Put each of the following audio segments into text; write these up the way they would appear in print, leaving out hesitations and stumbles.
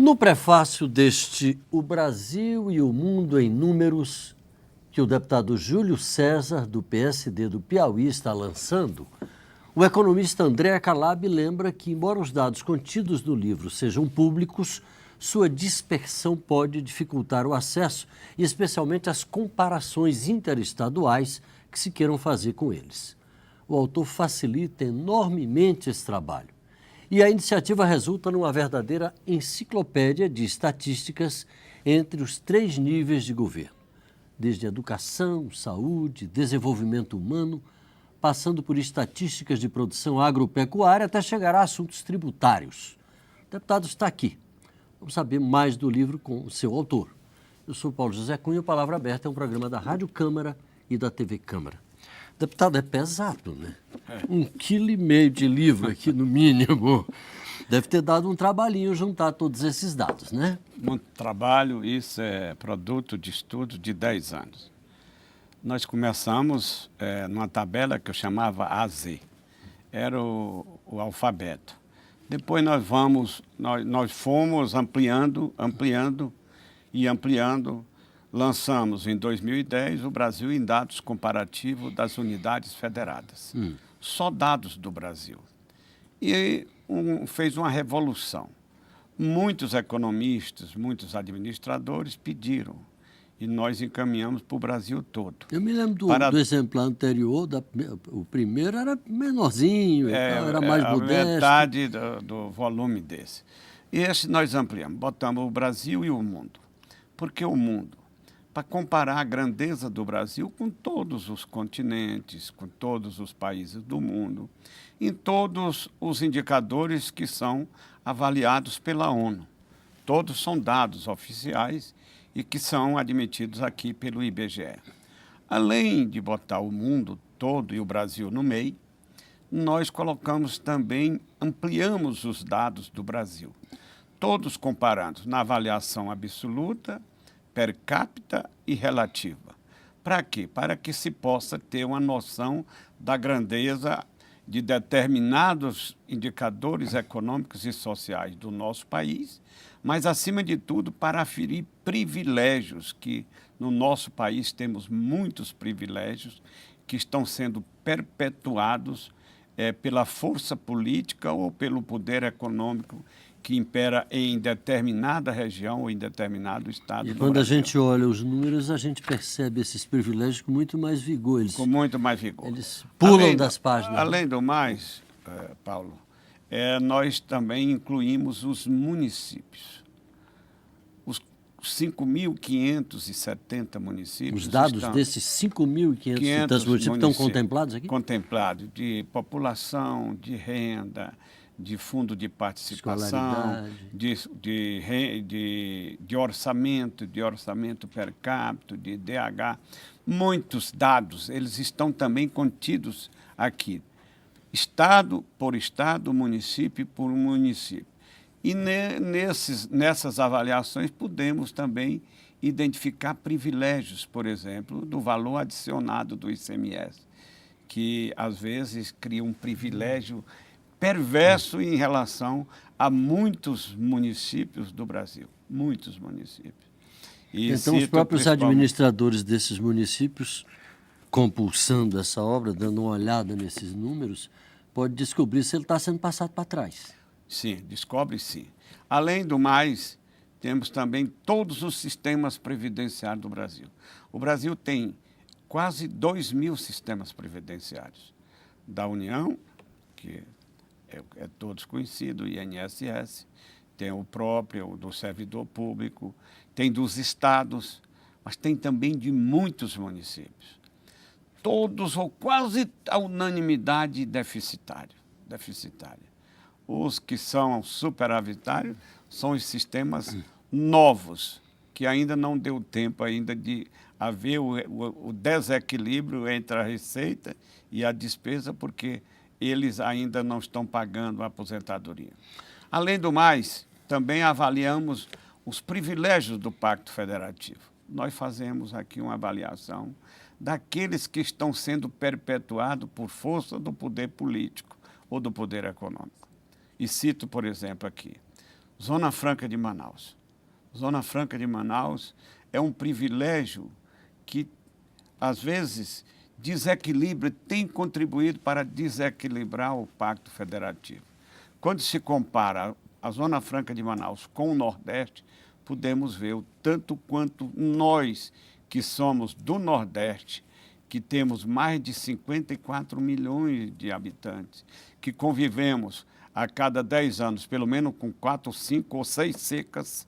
No prefácio deste O Brasil e o Mundo em Números, que o deputado Júlio César, do PSD do Piauí, está lançando, o economista André Calab lembra que, embora os dados contidos no livro sejam públicos, sua dispersão pode dificultar o acesso e especialmente as comparações interestaduais que se queiram fazer com eles. O autor facilita enormemente esse trabalho. E a iniciativa resulta numa verdadeira enciclopédia de estatísticas entre os 3 níveis de governo, desde educação, saúde, desenvolvimento humano, passando por estatísticas de produção agropecuária até chegar a assuntos tributários. O deputado está aqui. Vamos saber mais do livro com o seu autor. Eu sou Paulo José Cunha, o Palavra Aberta é um programa da Rádio Câmara e da TV Câmara. Deputado, é pesado, né? 1,5 kg de livro aqui, no mínimo. Deve ter dado um trabalhinho juntar todos esses dados, né? Muito trabalho, isso é produto de estudo de 10 anos. Nós começamos numa tabela que eu chamava AZ, era o alfabeto. Depois nós fomos ampliando, lançamos em 2010 o Brasil em dados comparativos das unidades federadas. Só dados do Brasil. E fez uma revolução. Muitos economistas, muitos administradores pediram e nós encaminhamos para o Brasil todo. Eu me lembro do exemplar anterior, o primeiro era menorzinho, era mais modesto. Metade do volume desse. E esse nós ampliamos, botamos o Brasil e o mundo. Por que o mundo? Para comparar a grandeza do Brasil com todos os continentes, com todos os países do mundo, em todos os indicadores que são avaliados pela ONU. Todos são dados oficiais e que são admitidos aqui pelo IBGE. Além de botar o mundo todo e o Brasil no meio, nós ampliamos os dados do Brasil, todos comparados na avaliação absoluta, per capita e relativa. Para quê? Para que se possa ter uma noção da grandeza de determinados indicadores econômicos e sociais do nosso país, mas, acima de tudo, para aferir privilégios, que no nosso país temos muitos privilégios que estão sendo perpetuados pela força política ou pelo poder econômico que impera em determinada região ou em determinado estado do Brasil. E quando a gente olha os números, a gente percebe esses privilégios com muito mais vigor. Com muito mais vigor. Eles pulam das páginas. Além do mais, Paulo, nós também incluímos os municípios. Os 5.570 municípios. Os dados desses 5.500 municípios estão contemplados aqui? Contemplados, de população, de renda, de fundo de participação, de orçamento per capita, de DH. Muitos dados, eles estão também contidos aqui, estado por estado, município por município. E nessas avaliações podemos também identificar privilégios, por exemplo, do valor adicionado do ICMS, que às vezes cria um privilégio perverso em relação a muitos municípios do Brasil, muitos municípios. E então os próprios administradores desses municípios, compulsando essa obra, dando uma olhada nesses números, pode descobrir se ele está sendo passado para trás. Sim, descobre sim. Além do mais, temos também todos os sistemas previdenciários do Brasil. O Brasil tem quase 2.000 sistemas previdenciários da União, que é todos conhecido, o INSS, tem o próprio do servidor público, tem dos estados, mas tem também de muitos municípios. Todos, ou quase a unanimidade, deficitária. Os que são superavitários são os sistemas novos, que ainda não deu tempo ainda de haver o desequilíbrio entre a receita e a despesa, porque eles ainda não estão pagando a aposentadoria. Além do mais, também avaliamos os privilégios do Pacto Federativo. Nós fazemos aqui uma avaliação daqueles que estão sendo perpetuados por força do poder político ou do poder econômico. E cito, por exemplo, aqui, Zona Franca de Manaus. Zona Franca de Manaus é um privilégio que, às vezes, desequilibra, tem contribuído para desequilibrar o Pacto Federativo. Quando se compara a Zona Franca de Manaus com o Nordeste, podemos ver o tanto quanto nós, que somos do Nordeste, que temos mais de 54 milhões de habitantes, que convivemos a cada 10 anos, pelo menos com 4, 5 ou 6 secas,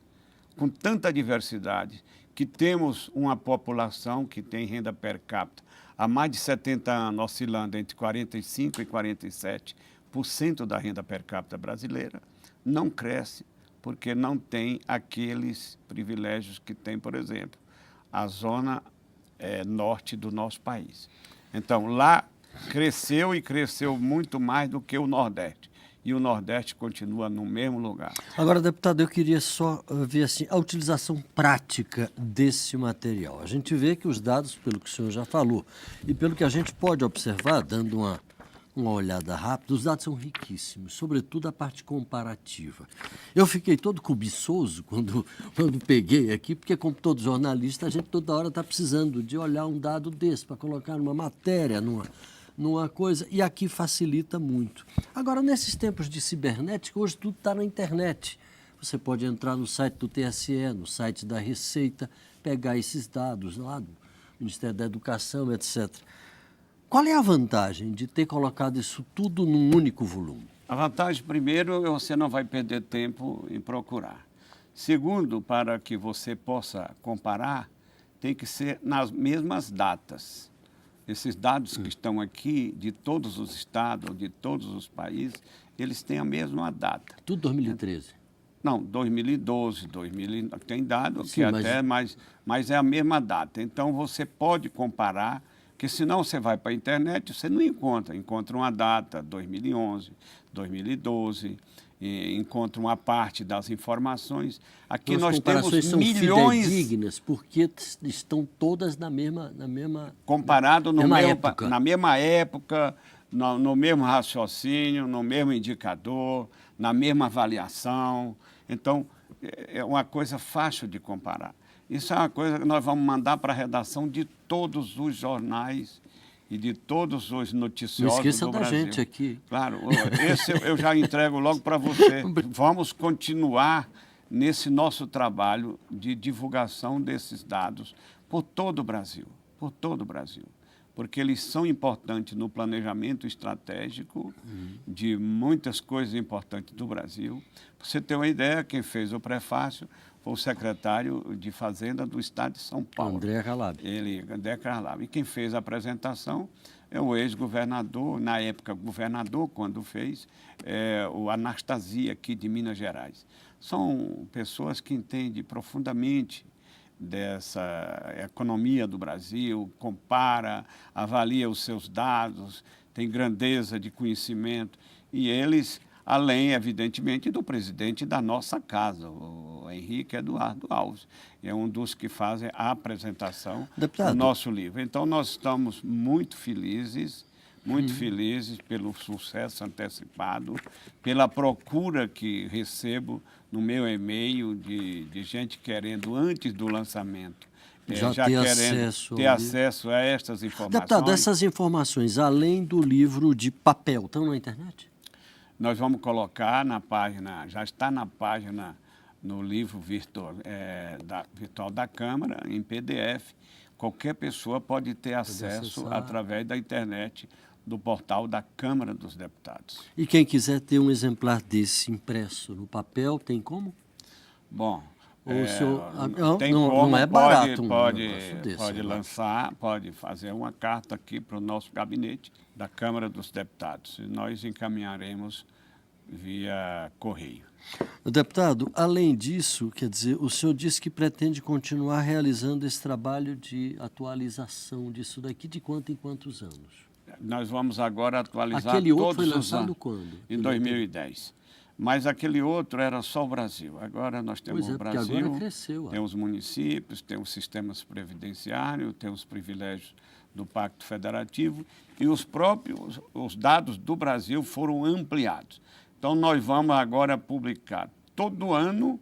com tanta diversidade, que temos uma população que tem renda per capita há mais de 70 anos, oscilando entre 45% e 47% da renda per capita brasileira, não cresce porque não tem aqueles privilégios que tem, por exemplo, a zona norte do nosso país. Então, lá cresceu e cresceu muito mais do que o Nordeste. E o Nordeste continua no mesmo lugar. Agora, deputado, eu queria só ver assim, a utilização prática desse material. A gente vê que os dados, pelo que o senhor já falou, e pelo que a gente pode observar, dando uma olhada rápida, os dados são riquíssimos, sobretudo a parte comparativa. Eu fiquei todo cobiçoso quando peguei aqui, porque, como todo jornalista, a gente toda hora está precisando de olhar um dado desse para colocar numa matéria, numa coisa, e aqui facilita muito. Agora, nesses tempos de cibernética, hoje tudo está na internet. Você pode entrar no site do TSE, no site da Receita, pegar esses dados lá do Ministério da Educação, etc. Qual é a vantagem de ter colocado isso tudo num único volume? A vantagem, primeiro, você não vai perder tempo em procurar. Segundo, para que você possa comparar, tem que ser nas mesmas datas. Esses dados que estão aqui, de todos os estados, de todos os países, eles têm a mesma data. Tudo 2013? Não, 2012, tem dado Sim, que até, mas é a mesma data. Então, você pode comparar, porque senão você vai para a internet, você não encontra uma data, 2011, 2012, encontra uma parte das informações. Aqui então, nós temos são milhões... fidedignas, porque estão todas na mesma comparado na mesma época, no mesmo raciocínio, no mesmo indicador, na mesma avaliação. Então, é uma coisa fácil de comparar. Isso é uma coisa que nós vamos mandar para a redação de todos os jornais e de todos os noticiosos do Brasil. Não esqueça da gente aqui. Claro, esse eu já entrego logo para você. Vamos continuar nesse nosso trabalho de divulgação desses dados por todo o Brasil, porque eles são importantes no planejamento estratégico de muitas coisas importantes do Brasil. Para você ter uma ideia, quem fez o prefácio foi o secretário de Fazenda do Estado de São Paulo. André Calab. André Calab. E quem fez a apresentação é o ex-governador, na época governador, quando fez, o Anastasia, aqui de Minas Gerais. São pessoas que entendem profundamente dessa economia do Brasil, compara, avalia os seus dados, tem grandeza de conhecimento. E eles, além, evidentemente, do presidente da nossa casa, o Henrique Eduardo Alves, é um dos que fazem a apresentação do nosso livro. Então, nós estamos muito felizes pelo sucesso antecipado, pela procura que recebo no meu e-mail de gente querendo, antes do lançamento, já querendo ter acesso a estas informações. Deputado, essas informações, além do livro de papel, estão na internet? Nós vamos colocar na página, já está na página, no livro virtual da Câmara, em PDF. Qualquer pessoa pode ter acesso através da internet, do portal da Câmara dos Deputados. E quem quiser ter um exemplar desse impresso no papel, tem como? Bom, não é barato. Pode lançar, pode fazer uma carta aqui para o nosso gabinete da Câmara dos Deputados. E nós encaminharemos via correio. Deputado, além disso, quer dizer, o senhor disse que pretende continuar realizando esse trabalho de atualização disso daqui de quanto em quantos anos? Nós vamos agora atualizar aquele outro todos foi lançado os anos. Quando? Em 2010. Mas aquele outro era só o Brasil. Agora nós temos o Brasil, agora cresceu, temos municípios, temos sistemas previdenciários, temos privilégios do Pacto Federativo e os dados do Brasil foram ampliados. Então, nós vamos agora publicar todo ano,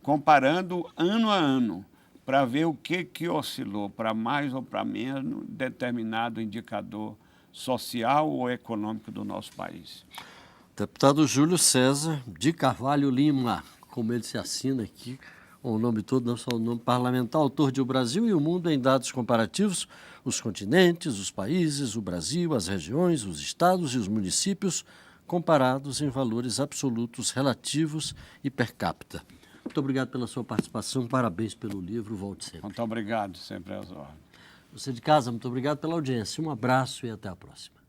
comparando ano a ano, para ver o que oscilou para mais ou para menos determinado indicador social ou econômico do nosso país. Deputado Júlio César de Carvalho Lima, como ele se assina aqui, o nome todo, não só o nome parlamentar, autor de O Brasil e o Mundo em Dados Comparativos, os continentes, os países, o Brasil, as regiões, os estados e os municípios, comparados em valores absolutos, relativos e per capita. Muito obrigado pela sua participação, parabéns pelo livro, volte sempre. Muito obrigado, sempre às ordens. Você de casa, muito obrigado pela audiência, um abraço e até a próxima.